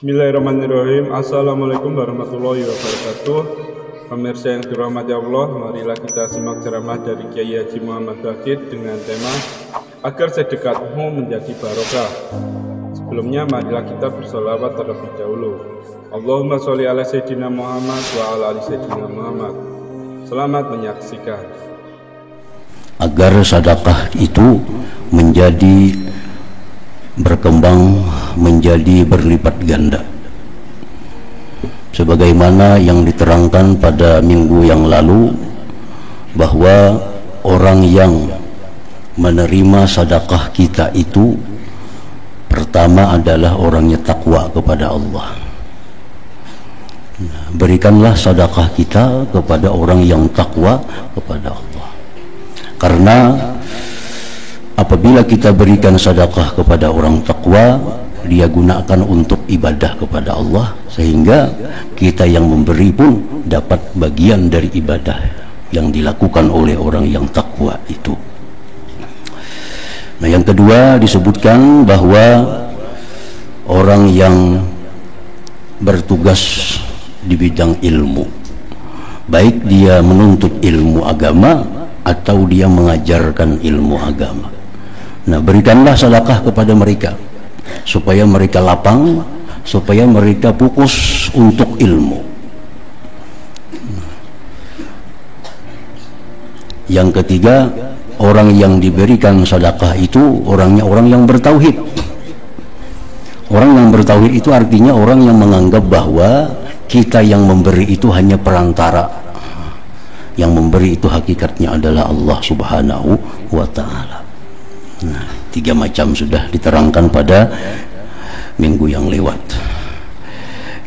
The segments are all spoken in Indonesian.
Bismillahirrahmanirrahim. Assalamualaikum warahmatullahi wabarakatuh. Pemirsa yang dirahmati Allah, marilah kita simak ceramah dari Kiai Haji Muhammad Bakir dengan tema agar sedekatmu menjadi barokah. Sebelumnya marilah kita bersolawat terlebih dahulu. Allahumma sholli ala sayyidina Muhammad wa ala ali sayyidina Muhammad. Selamat menyaksikan. Agar sedekah itu menjadi berkembang, menjadi berlipat ganda, sebagaimana yang diterangkan pada minggu yang lalu, bahwa orang yang menerima sedekah kita itu pertama adalah orangnya takwa kepada Allah. Berikanlah sedekah kita kepada orang yang takwa kepada Allah, karena apabila kita berikan sedekah kepada orang takwa, dia gunakan untuk ibadah kepada Allah, sehingga kita yang memberi pun dapat bagian dari ibadah yang dilakukan oleh orang yang takwa itu. Nah, yang kedua disebutkan bahwa orang yang bertugas di bidang ilmu, baik dia menuntut ilmu agama atau dia mengajarkan ilmu agama, nah berikanlah sedekah kepada mereka supaya mereka lapang, supaya mereka fokus untuk ilmu. Yang ketiga, orang yang diberikan sedekah itu orangnya orang yang bertauhid. Orang yang bertauhid itu artinya orang yang menganggap bahwa kita yang memberi itu hanya perantara, yang memberi itu hakikatnya adalah Allah Subhanahu wa ta'ala. Nah, 3 macam sudah diterangkan pada minggu yang lewat.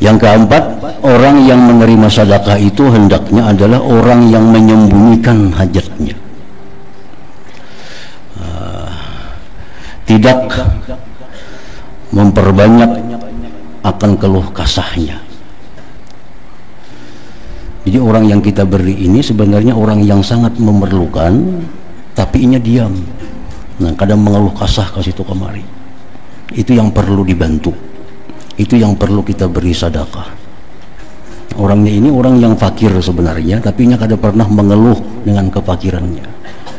Yang keempat, orang yang menerima sedekah itu hendaknya adalah orang yang menyembunyikan hajatnya, tidak memperbanyak akan keluh kasahnya. Jadi orang yang kita beri ini sebenarnya orang yang sangat memerlukan, tapi inya diam. Nah, kadang mengeluh kasah ke situ kemari. Itu yang perlu dibantu. Itu yang perlu kita beri sedekah. Orangnya ini orang yang fakir sebenarnya, tapi inya kadang pernah mengeluh dengan kefakirannya.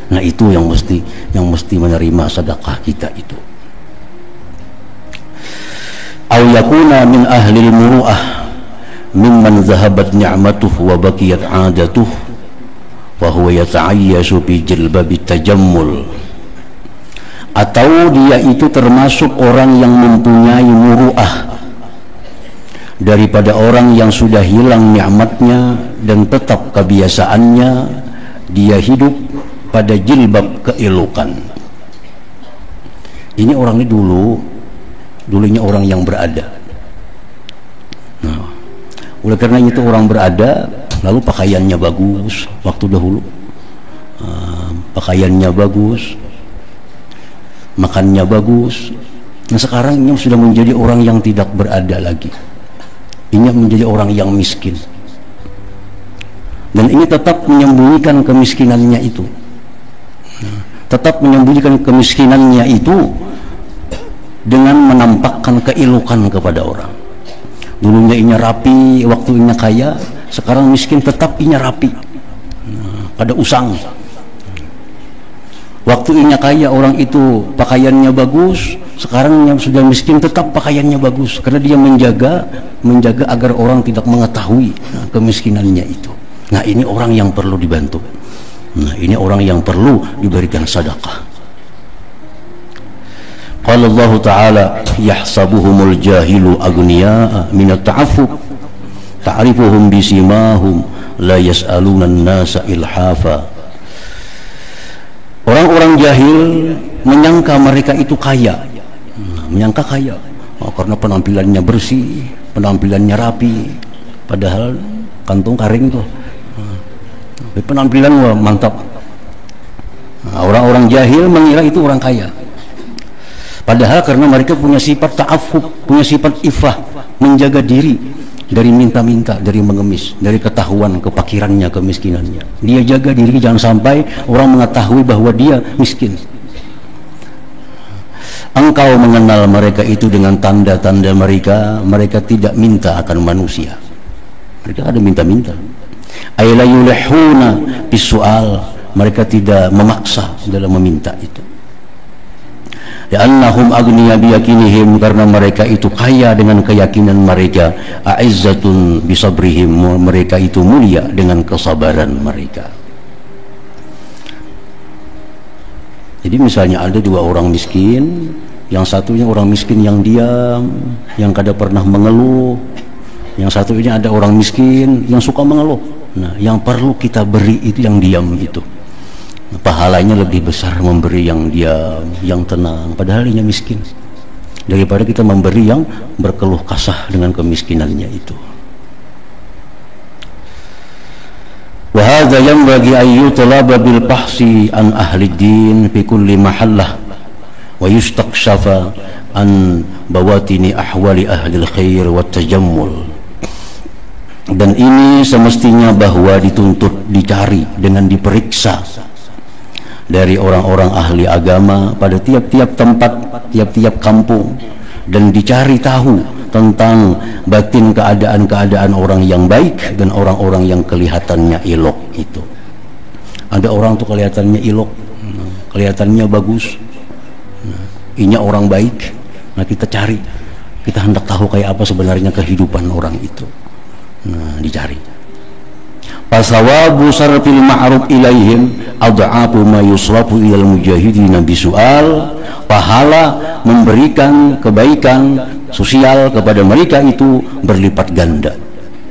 Nah, itu yang mesti menerima sedekah kita itu. Aw yakuna min ahlil muru'ah mimman zahabat ni'matuhu wa baqiyat 'adatuhu wa huwa yata'ayyashu bi jilbabi tajammul, atau dia itu termasuk orang yang mempunyai muru'ah, daripada orang yang sudah hilang nikmatnya dan tetap kebiasaannya dia hidup pada jilbab keelokan. Ini orangnya dulunya orang yang berada. Nah, oleh karena itu orang berada, lalu pakaiannya bagus waktu dahulu, pakaiannya bagus, makannya bagus. Nah, sekarang ini sudah menjadi orang yang tidak berada lagi. Ini menjadi orang yang miskin, dan ini tetap menyembunyikan kemiskinannya itu. Tetap menyembunyikan kemiskinannya itu dengan menampakkan keelokan kepada orang. Dulunya inya rapi waktu inya kaya, sekarang miskin tetap inya rapi, pada usang. Waktu inya kaya orang itu pakaiannya bagus, sekarang yang sudah miskin tetap pakaiannya bagus, karena dia menjaga agar orang tidak mengetahui kemiskinannya itu. Nah, ini orang yang perlu dibantu. Nah, ini orang yang perlu diberikan sedekah. Qala Allah Ta'ala yahsabuhumul jahilu aghniya'a minat ta'affuf ta'rifuhum bisimahum la yas'aluna an-nasa ilhafa. Orang-orang jahil menyangka mereka itu kaya, menyangka kaya karena penampilannya bersih, penampilannya rapi, padahal kantung karing tuh, penampilan wah mantap. Nah, orang-orang jahil mengira itu orang kaya, padahal karena mereka punya sifat ta'affuf, punya sifat ifah, menjaga diri dari minta-minta, dari mengemis, dari ketahuan kepakirannya, kemiskinannya. Dia jaga diri jangan sampai orang mengetahui bahwa dia miskin. engkau mengenal mereka itu dengan tanda-tanda mereka. Mereka tidak minta akan manusia, mereka ada minta-minta. Ay la yulihuna bisual, mereka tidak memaksa dalam meminta itu. Li'annahum agniya biyakinihim, karena mereka itu kaya dengan keyakinan mereka. A'izzatun bisabrihim, mereka itu mulia dengan kesabaran mereka. Jadi misalnya ada dua orang miskin, yang satunya orang miskin yang diam, yang kada pernah mengeluh, yang satunya ada orang miskin yang suka mengeluh. Nah, yang perlu kita beri itu yang diam itu. Pahalanya lebih besar memberi yang diam, yang tenang, padahal ini miskin, daripada kita memberi yang berkeluh kesah dengan kemiskinannya itu. Wa hadza yanbaghi an yutlaba bil bahsi an ahli din fi kulli mahallah wa yustakshafa an bawatini ahwali ahli khair wa tajammul. Dan ini semestinya bahwa dituntut dicari dengan diperiksa dari orang-orang ahli agama pada tiap-tiap tempat, tiap-tiap kampung, dan dicari tahu tentang batin keadaan-keadaan orang yang baik dan orang-orang yang kelihatannya elok itu. Ada orang tuh kelihatannya elok, kelihatannya bagus, ini orang baik. Nah, kita cari, kita hendak tahu kayak apa sebenarnya kehidupan orang itu. Nah, dicari. Fasawabu sarfil ma'ruf ilaihim adha'afu ma yusrafu ilal mujahidina bisual. Pahala memberikan kebaikan sosial kepada mereka itu berlipat ganda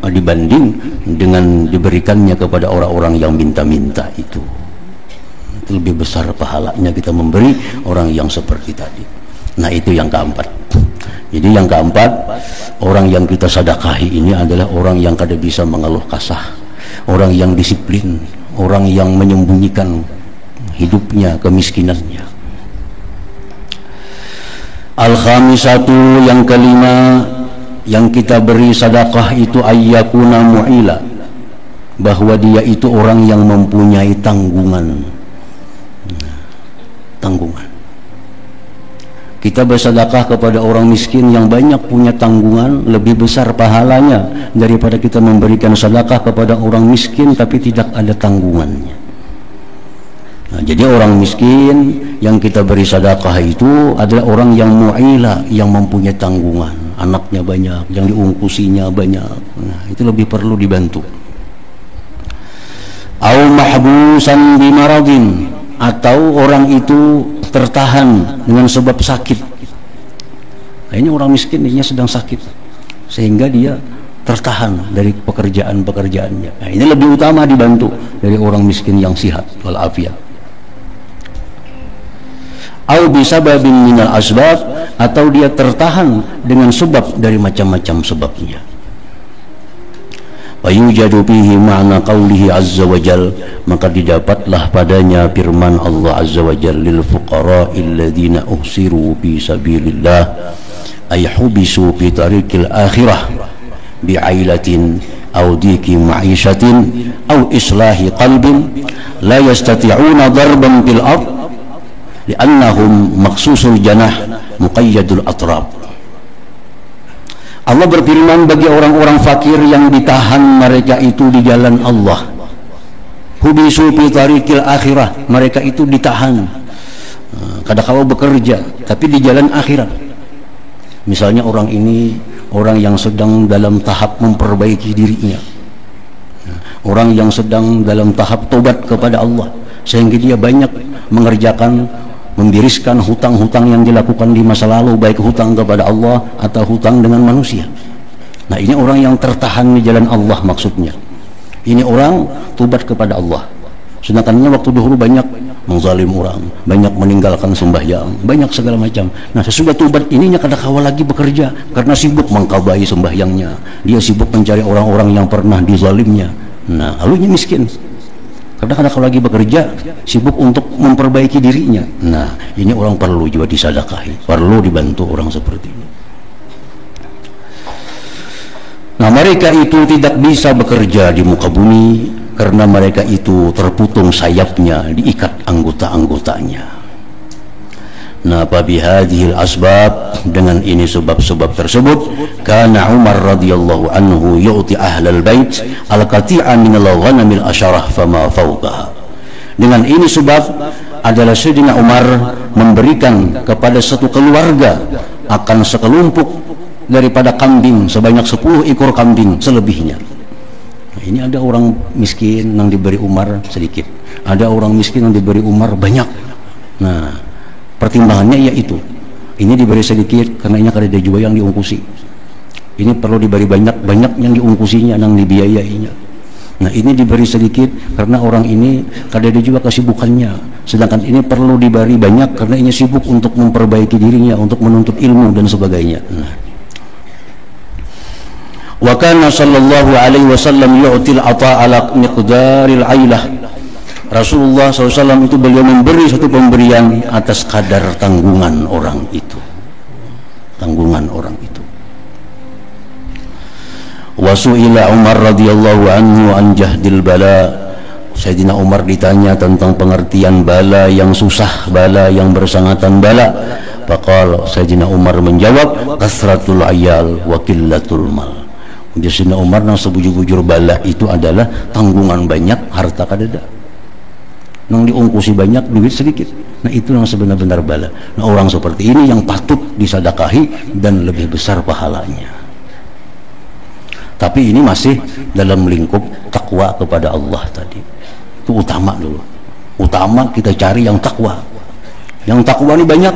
dibanding dengan diberikannya kepada orang-orang yang minta-minta itu. Itu lebih besar pahalanya kita memberi orang yang seperti tadi. Nah, itu yang keempat. Jadi yang keempat, orang yang kita sedekahi ini adalah orang yang kada bisa mengeluh kasah, orang yang disiplin, orang yang menyembunyikan hidupnya, kemiskinannya. Al-khamisatu, yang kelima, yang kita beri sedekah itu ayyakuna mu'ila, bahwa dia itu orang yang mempunyai tanggungan. Tanggungan. Kita bersedekah kepada orang miskin yang banyak punya tanggungan, lebih besar pahalanya daripada kita memberikan sedekah kepada orang miskin tapi tidak ada tanggungannya. Nah, jadi orang miskin yang kita beri sedekah itu adalah orang yang mu'ila, yang mempunyai tanggungan, anaknya banyak, yang diungkusinya banyak. Nah, itu lebih perlu dibantu. Au mahbusan bimaradin, atau orang itu tertahan dengan sebab sakit. Nah, ini orang miskin, ini sedang sakit sehingga dia tertahan dari pekerjaan-pekerjaannya. Nah, ini lebih utama dibantu dari orang miskin yang sihat walafiat. Au bisababin minal asbab, atau dia tertahan dengan sebab dari macam-macam sebabnya. Fayujadu fihi ma'na qawlihi azza wa jal, maka didapatlah padanya firman Allah azza wa jal, lil fuqara'il ladzina uhsiru fi sabilillah ay hubisu fi tariqil akhirah bi'ailatin aw diki ma'ishatin aw islahi qalbin la yastati'una darban fil ard li'annahum maqsusul janah muqayyadul atrab. Allah berfirman, bagi orang-orang fakir yang ditahan mereka itu di jalan Allah, hubisu fi tariqil akhirah, mereka itu ditahan kadang-kadang bekerja tapi di jalan akhirat. Misalnya orang ini orang yang sedang dalam tahap memperbaiki dirinya, orang yang sedang dalam tahap tobat kepada Allah sehingga dia banyak mengerjakan, membiriskan hutang-hutang yang dilakukan di masa lalu, baik hutang kepada Allah atau hutang dengan manusia. Nah, ini orang yang tertahan di jalan Allah maksudnya. Ini orang tobat kepada Allah. Sedangkan waktu dahulu banyak mengzalim orang, banyak meninggalkan sembahyang, banyak segala macam. Nah, sesudah tobat ininya kadang-kala lagi bekerja karena sibuk mengkabai sembahyangnya. Dia sibuk mencari orang-orang yang pernah dizalimnya. Nah, lalu ini miskin. Kadang-kadang kalau lagi bekerja sibuk untuk memperbaiki dirinya. Nah, ini orang perlu juga disedekahi, perlu dibantu orang seperti ini. Nah, mereka itu tidak bisa bekerja di muka bumi karena mereka itu terputung sayapnya, diikat anggota-anggotanya. Nah, bihadhil asbab, dengan ini sebab-sebab tersebut, kana Umar radhiyallahu anhu yu'ti ahlal bait al-qati'a min al-ghanamil asyarah fama fawqaha. Dengan ini sebab adalah Sayyidina Umar memberikan kepada satu keluarga akan sekelompok daripada kambing sebanyak 10 ekor kambing selebihnya. Nah, ini ada orang miskin yang diberi Umar sedikit, ada orang miskin yang diberi Umar banyak. Nah, pertimbangannya yaitu ini diberi sedikit karena ini kada ada juga yang diungkusi, ini perlu diberi banyak yang diungkusinya, yang dibiayainya. Nah, ini diberi sedikit karena orang ini kada ada juga kesibukannya, sedangkan ini perlu diberi banyak karena ini sibuk untuk memperbaiki dirinya, untuk menuntut ilmu dan sebagainya. Nah, wa kana sallallahu alaihi wasallam yu'til ata ala miqdaril ailah. Rasulullah SAW itu beliau memberi satu pemberian atas kadar tanggungan orang itu, tanggungan orang itu. Wasu'ila Umar radhiyallahu anhu an jahdil bala. Sayyidina Umar ditanya tentang pengertian bala yang susah, bala yang bersangatan bala. Faqala, Sayyidina Umar menjawab, kasratul ayal wa qillatul mal. Sayyidina Umar nang sebujur-bujur bala itu adalah tanggungan banyak, harta kadada. Nang diungkusi banyak, duit sedikit. Nah, itu yang sebenar-benar bala. Nah, orang seperti ini yang patut disedekahi dan lebih besar pahalanya. Tapi ini masih dalam lingkup takwa kepada Allah tadi. Itu utama dulu. Utama kita cari yang takwa. Yang takwa ini banyak.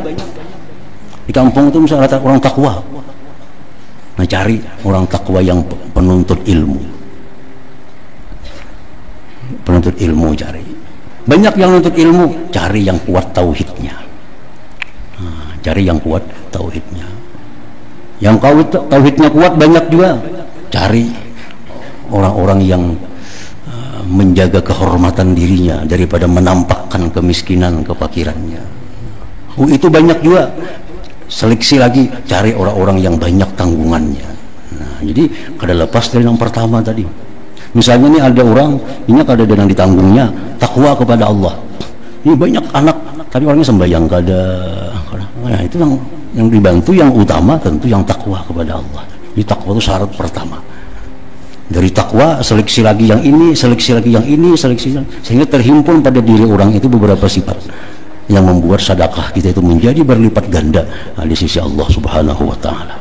Di kampung itu misalnya orang takwa. Nah, cari orang takwa yang penuntut ilmu. Penuntut ilmu cari. Banyak yang nuntut ilmu, cari yang kuat tauhidnya. Nah, cari yang kuat tauhidnya. Yang tauhidnya kuat banyak juga. Cari orang-orang yang menjaga kehormatan dirinya daripada menampakkan kemiskinan, kefakirannya. Itu banyak juga. Seleksi lagi, cari orang-orang yang banyak tanggungannya. Nah, jadi kada lepas dari yang pertama tadi. Misalnya ini ada orang, ini kada ada yang ditanggungnya, takwa kepada Allah. Ini banyak anak, tapi orangnya sembahyang kada. Nah, itu yang dibantu yang utama tentu yang takwa kepada Allah. Ini takwa itu syarat pertama. Dari takwa seleksi lagi yang ini, seleksi lagi yang ini, seleksi lagi, sehingga terhimpun pada diri orang itu beberapa sifat yang membuat sedekah kita itu menjadi berlipat ganda di sisi Allah Subhanahu wa taala.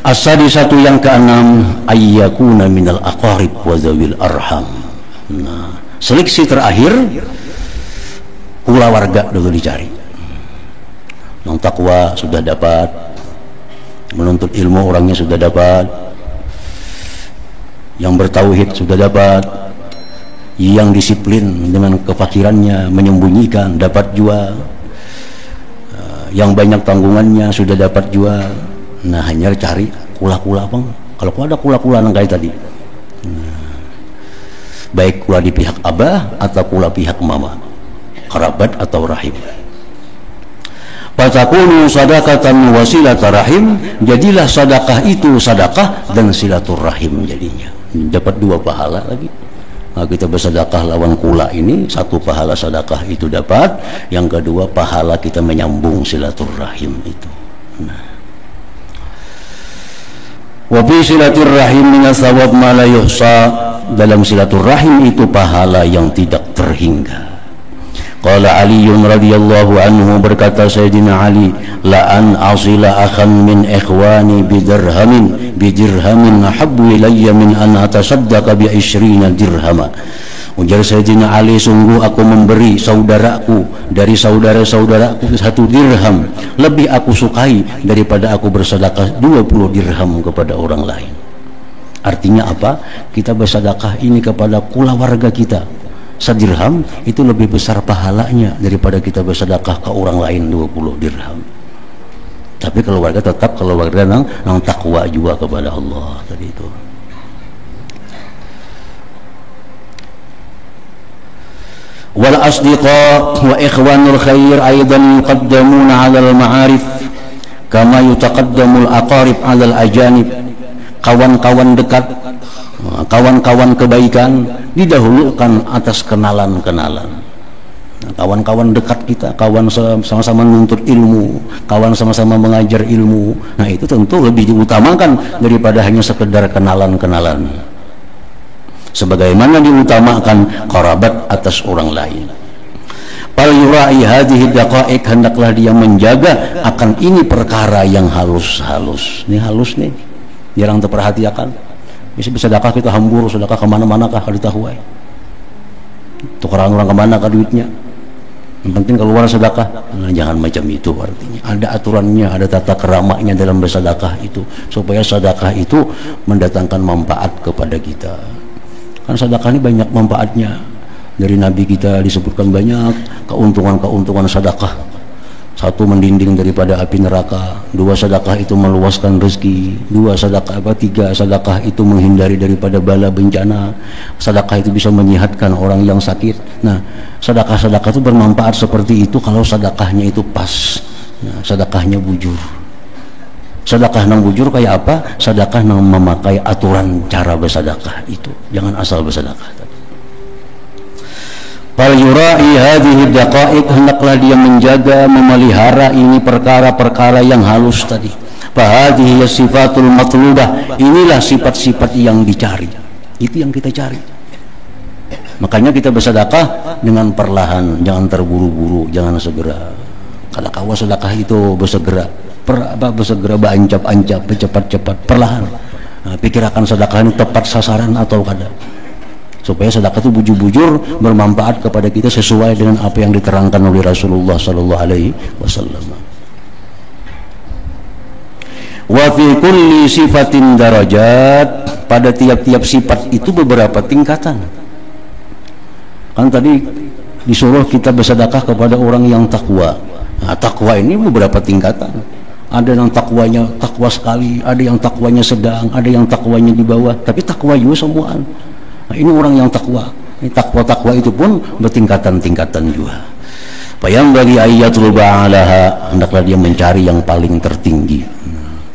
As-sadisatu yang keenam, ayyakuna minal aqarib wa zawil arham. Nah, seleksi terakhir keluarga dulu dicari. Yang takwa sudah dapat, menuntut ilmu orangnya sudah dapat, yang bertauhid sudah dapat, yang disiplin dengan kefakirannya menyembunyikan dapat juga, yang banyak tanggungannya sudah dapat juga. Nah, hanya cari kula-kula bang. Kalau ada kula-kula nang kayak tadi, baik kula di pihak abah atau kula pihak mama, kerabat atau rahim. Fatakunu sadaqatan wasilata rahim, jadilah sedekah itu sedekah dan silaturahim jadinya. Dapat dua pahala lagi. Nah, kita bersedekah lawan kula ini, satu pahala sedekah itu dapat, yang kedua pahala kita menyambung silaturahim itu. Nah, wa fi silaturahim minas thawab ma la yuhsa, dalam silaturahim itu pahala yang tidak terhingga. Qala Ali radhiyallahu anhu, berkata Sayyidina Ali, la an asila akhan min ikhwani bidirhamin ahabbu ilayya min an atasaddaqa bi 20 dirhama. Ujar Sayyidina Ali, sungguh aku memberi saudaraku dari saudara-saudaraku 1 dirham lebih aku sukai daripada aku bersedekah 20 dirham kepada orang lain. Artinya apa? Kita bersedekah ini kepada keluarga kita, 1 dirham itu lebih besar pahalanya daripada kita bersedekah ke orang lain 20 dirham. Tapi keluarga tetap keluarga yang takwa juga kepada Allah tadi itu. Wal asdiqa wa ikhwanul khair aidan yuqaddamuna 'ala al-ma'arif kama yutaqaddamul aqarib 'ala al-ajanib. Kawan-kawan dekat, kawan-kawan kebaikan didahulukan atas kenalan-kenalan. kawan-kawan dekat kita, kawan sama-sama menuntut ilmu, kawan sama-sama mengajar ilmu. Nah itu tentu lebih diutamakan daripada hanya sekedar kenalan-kenalan, sebagaimana diutamakan kerabat atas orang lain. Fal yurai hadhihi daqaiq, hendaklah dia menjaga akan ini perkara yang halus-halus. Ini halus nih, jarang terperhatikan. Bisa sedekah kita hambur, sedekah kemana-mana kah kada tahu ai. Tukaran orang kemana kah duitnya. Yang penting keluar sedekah. Nah, jangan macam itu artinya. Ada aturannya, ada tata keramanya dalam bersedekah itu, supaya sedekah itu mendatangkan manfaat kepada kita. Kan sedekah ini banyak manfaatnya. Dari Nabi kita disebutkan banyak keuntungan-keuntungan sedekah. Satu, mendinding daripada api neraka. Dua, sedekah itu meluaskan rezeki. Tiga, sedekah itu menghindari daripada bala bencana. Sedekah itu bisa menyehatkan orang yang sakit. Nah, sedekah-sedekah itu bermanfaat seperti itu kalau sedekahnya itu pas. Nah, sedekahnya bujur. Sedekah nang bujur kayak apa? Sedekah nang memakai aturan cara bersedekah itu. Jangan asal bersedekah. Fal yurai hadhihi daqaiq, hendaklah dia menjaga, memelihara ini perkara-perkara yang halus tadi. Fa hadhihi sifatul matlubah, inilah sifat-sifat yang dicari. Itu yang kita cari. Makanya kita bersedekah dengan perlahan, jangan terburu-buru, jangan segera. Kalau kawa sedekah itu bersegera, bersegera berancap-ancap, cepat-cepat, perlahan. Nah, pikirkan sedekah ini tepat sasaran atau kada, supaya sedekah itu bujur-bujur bermanfaat kepada kita sesuai dengan apa yang diterangkan oleh Rasulullah sallallahu alaihi wasallam. Wa fi kulli sifatin darajat, pada tiap-tiap sifat itu beberapa tingkatan. Kan tadi disuruh kita bersedekah kepada orang yang takwa. Nah, takwa ini beberapa tingkatan. Ada yang takwanya takwa sekali, ada yang takwanya sedang, ada yang takwanya di bawah, tapi takwa juga semuaan. Nah, ini orang yang takwa. Ini takwa itu pun bertingkatan-tingkatan juga. Bayang bagi ayatul ba'alaha, hendaklah dia mencari yang paling tertinggi.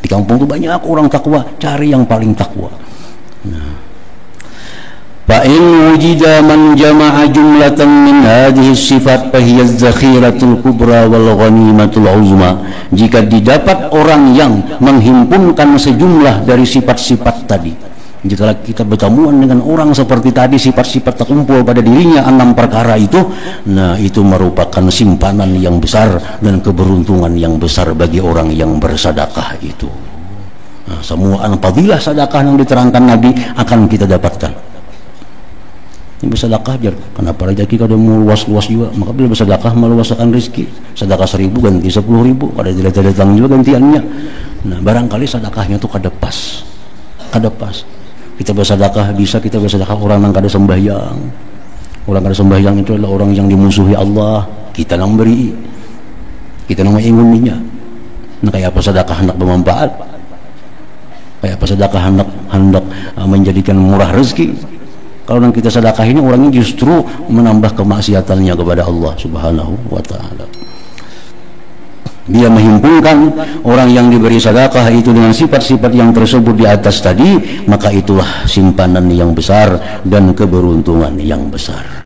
Di kampung itu banyak orang takwa, cari yang paling takwa. Fa in wujida man jama'a jumlatan min hadhihi sifat fa hiya az-zakhiratul kubra wal ghanimatul uzma. Jika didapat orang yang menghimpunkan sejumlah dari sifat-sifat tadi, jika kita bertemuan dengan orang seperti tadi, sifat-sifat terkumpul pada dirinya 6 perkara itu, nah itu merupakan simpanan yang besar dan keberuntungan yang besar bagi orang yang bersedekah itu. Nah, semua fadilah sedekah yang diterangkan Nabi akan kita dapatkan. Ini bersedekah aja, kenapa rezeki kada mau luas-luas juga, maka bila bersedekah meluaskan rezeki. Sedekah 1000 ganti 10.000, kada datang juga gantiannya. Nah, barangkali sedekahnya itu kada pas. Kita bersedekah, bisa kita bersedekah orang yang kada sembahyang. Orang kada sembahyang itu adalah orang yang dimusuhi Allah. Kita nang beri, kita nang menginguninya. Nah, kayak apa sedekah hendak bermanfaat, kayak apa sedekah hendak menjadikan murah rezeki. Kalau nang kita sedekah ini orangnya justru menambah kemaksiatannya kepada Allah Subhanahu wa ta'ala. Dia menghimpunkan orang yang diberi sedekah itu dengan sifat-sifat yang tersebut di atas tadi, maka itulah simpanan yang besar dan keberuntungan yang besar.